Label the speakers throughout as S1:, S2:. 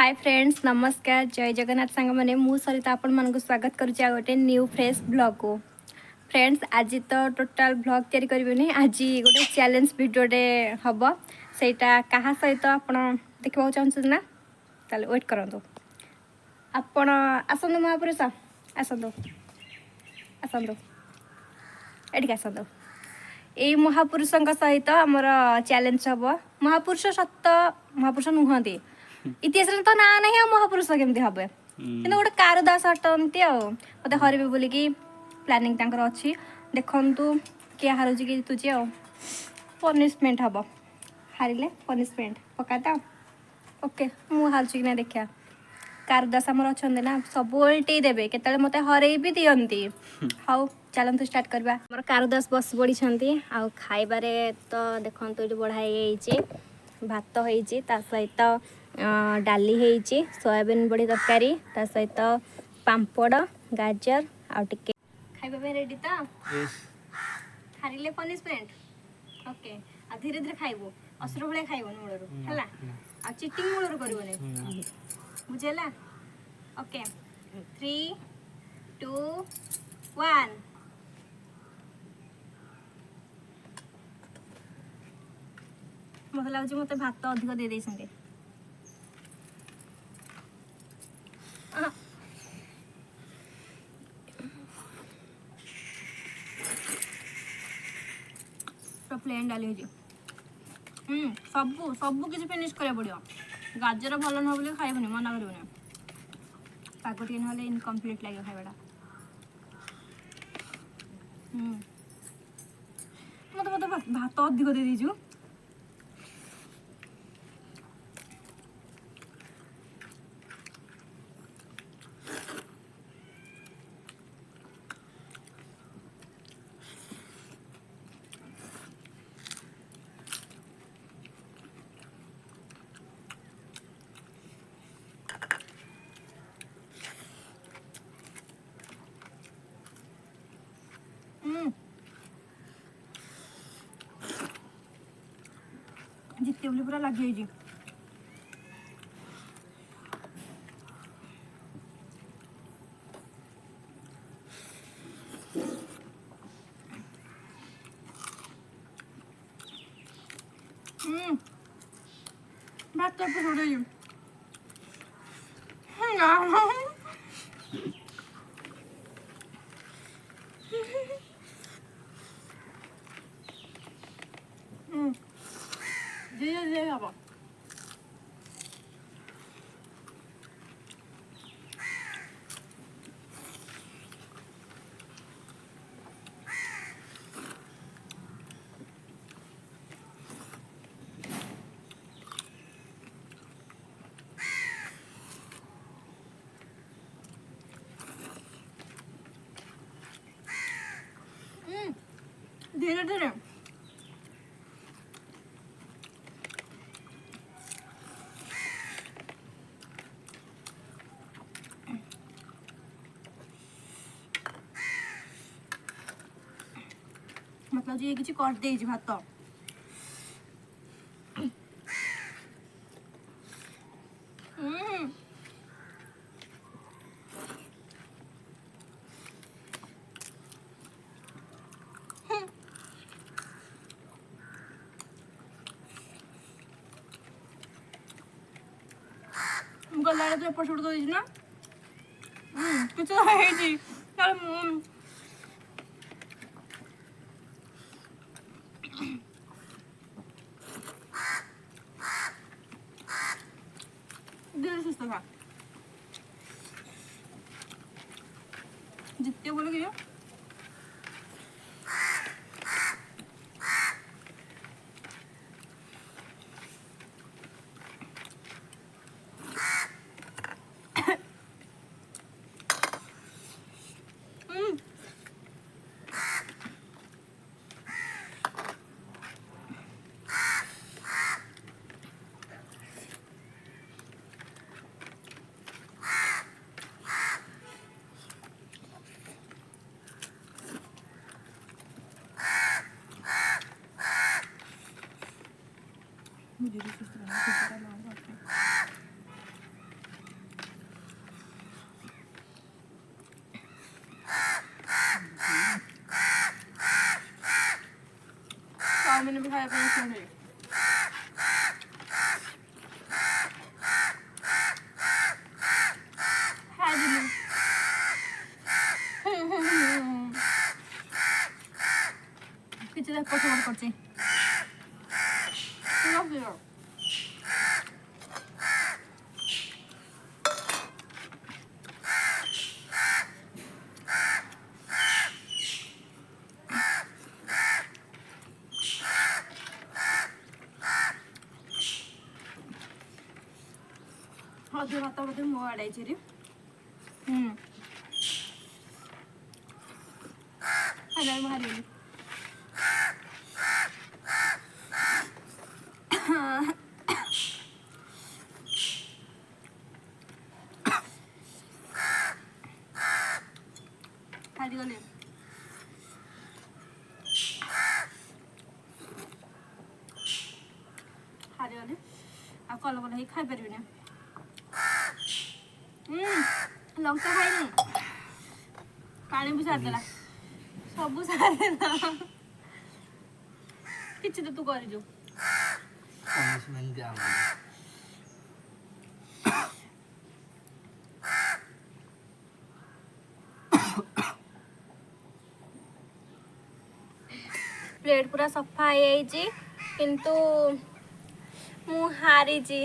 S1: hi friends नमस्कार जय जगन्नाथ सांग मैंने मु सरिता आपण मानक स्वागत करुच्ची गोटे न्यू फ्रेश ब्लॉग को फ्रेंड्स आज तो टोटाल ब्लॉग तैयारी करें आज गोटे चैलेंज भिडियोटे हम सेटा क्या सहित आप देखा चाहते ना ताले वेट करूँ आपण आसतु महापुरुष आसतु आसतु एटिक आसतु यही महापुरुषों सहित आमर चैलेंज हम महापुरुष सत महापुरुष नुहति इतिहास तो ना ना महापुरुष केमती हे कि गोटे कारदास अटंती मत हरवे बोलिकी प्लानिंग अच्छी देखु किए हारुच कि जितुची पनिशमेंट हम हारे पनिशमेंट पकाता ओके मु हारुची कि ना देखा कारदास आमर अच्छा ना सब उल्टे देवे केत मत हरई भी दिखती हाउ चलतु स्टार्ट करवा मोर कारदास बस पड़ी आउ खाइबारे तो देखु ये बढ़ाई भात होती सहित डाली होती सोयाबीन बड़ी तरकारी ता सहित पांपड़ गाजर आउ टिके खाइबा पे रेडी तो हारिले पनिशमेंट ओके आ धीरे धीरे खाइबो असर भले खाइबो मूलरू हला आ चिटिंग मूलरू करबोने बुझेला ओके 3 2 1 मत लगे मत भात अधिक दे दे संगे प्लेन डाली सब सब किसी फिनिश करा पड़ो गाजर भल न बोले खाइबनी मना कर पाग टे ना इनकम्प्लीट लगे खाइबाटा मत मत भात अधिक दे दीजु जिते बोली पूरा लगे भात तो छोड़ धीरे धीरे खाबो धीरे धीरे मतलब ये किसी कर दे भात गला तो एपट सेपट कर ना किसी सुस्त खा जितने बोले कि मुझे भी सुस्त खाया पे सुने हाय दिलु କିଛି ଦେଖ ପଛ ପଟ କରୁଛି ହଳଦୀ ଭାତ ବୋଧେ ମୁଁ ଆଡ଼ାଇଛି ରେ ଖାଇଲା ବାହାରିଗଲି ଖାଇଗଲି ହାରିଗଲି ଆଉ କଲ କଲ ହେଇ ଖାଇପାରିବିନି ଲଙ୍କା ଖାଇନି ପାଣି ବି ସାରିଦେଲା ସବୁ ସାରିଦେଲା କିଛି ତ ତୁ କରିଛୁ प्लेट पूरा सफा है किंतु मु हारीची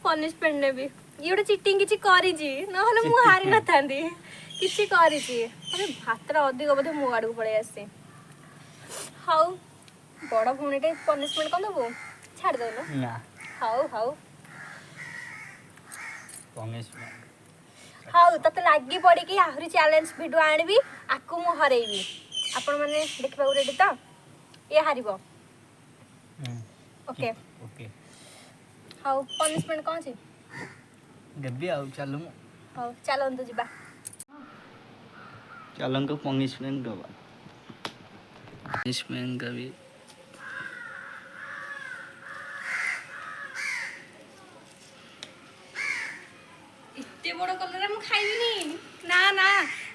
S1: पनिशमेंट ने भी ये गोटे चिटिंग किसी करिची नहले मु हारी न थांदी किसी करिची अरे भातरा अधिक बोधे मो आड़ को पळे आसे हाउ बड़ भूणीटे पनिशमेंट कौन दबो छाड़ दो ना हाउ हाउ
S2: पनिशमेंट
S1: हाउ तते लागी पड़ी कि आहुरी चैलेंज वीडियो आनबी आकु मु हरेइबी आपण माने देखबा रेडी तो ये हारिबो ओके
S2: ओके
S1: हाउ पनिशमेंट कौन छी
S2: देबी आउ चलू
S1: हाउ चलन तो जिबा
S2: चलन को पनिशमेंट दबा पनिशमेंट का भी
S1: इतने बड़ कलर मु खाइबिनी ना ना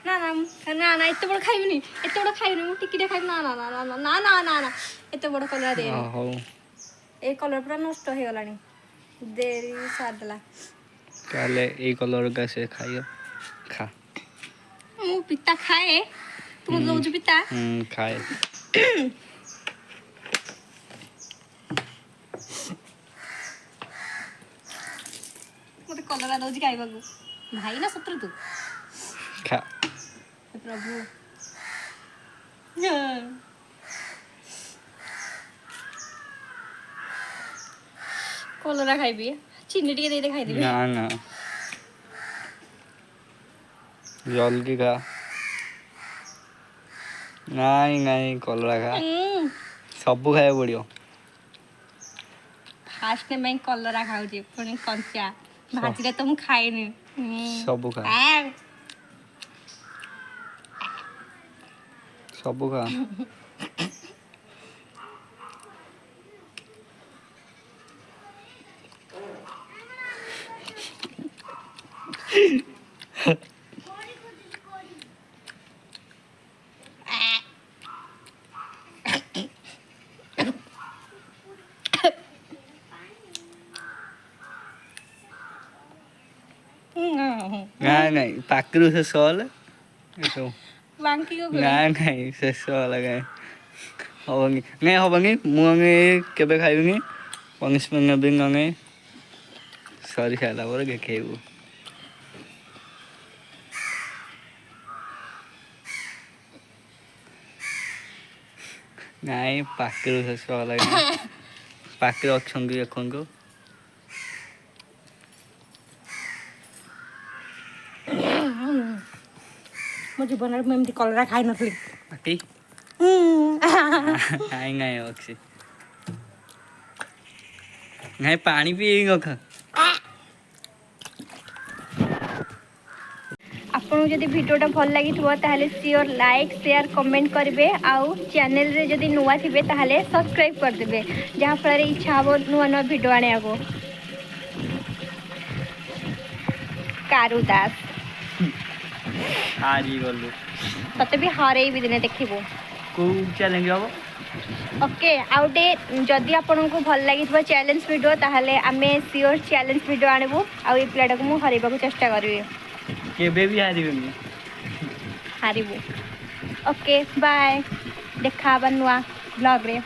S1: ना ना ना ना इतने बड़ खाइबिनी इतने बड़ खाइबिनी मु टिकिटे खाइब ना ना ना ना ना ना ना ना इतने बड़ कलर दे
S2: हो
S1: ए कलर पूरा नष्ट हो गलानी देरी सादला
S2: काले ए कलर का से खाइयो खा
S1: मु पिता खाए तुम लोग जो पिता
S2: खाए
S1: मते कलर दउजी खाइबा को भाई ना शत्रु तू
S2: खा
S1: हे प्रभु कलरा खाइबी चीनी टिके दे दे खाइ देबी
S2: ना ना जल्दी खा नहीं नहीं कलरा खा सब खाया पड़ियो
S1: फास्ट में कलरा खाउची पुणी कंचा भाजीले तो मु खाइनी
S2: सब खा सब खा नहीं पाकरू से सॉल eso
S1: बांकी को
S2: नहीं से सॉल लगा होबंगी नहीं होबंगी मुंगे केबे खाइबंगी पनिशमेंट नेबी नगे सॉरी खाला बोले के खेबू नहीं पाकरू से सॉल लगा पाकरू अछंगी देखंगो
S1: मो जीवन में एमती कलरा खाई नथली
S2: पाटी नहीं नहीं ओक्सी नहीं पानी पिएगा खा
S1: आपको जदि वीडियोटा भल लगी ताहले सियोर लाइक शेयर कमेंट करेंगे आउ चैनल रे जदि नुआ थिबे ताहले सब्सक्राइब कर देबे जहाँ फल इच्छा हो नुआ नुआ वीडियो आने को कारू दास
S2: हारी गलु
S1: तते भी हरे भी दिने देखिबो
S2: को चैलेंज हबो
S1: ओके आउटे जदि आपन को भल लगी चैलेंज वीडियो ताहले आमे सियोर चैलेंज वीडियो आनबू आ ये पिलाटा को मु हरैबा चेष्टा करबी
S2: केबे भी हारिबेनी
S1: हारिबू ओके बाय देखा नुआ ब्लॉग रे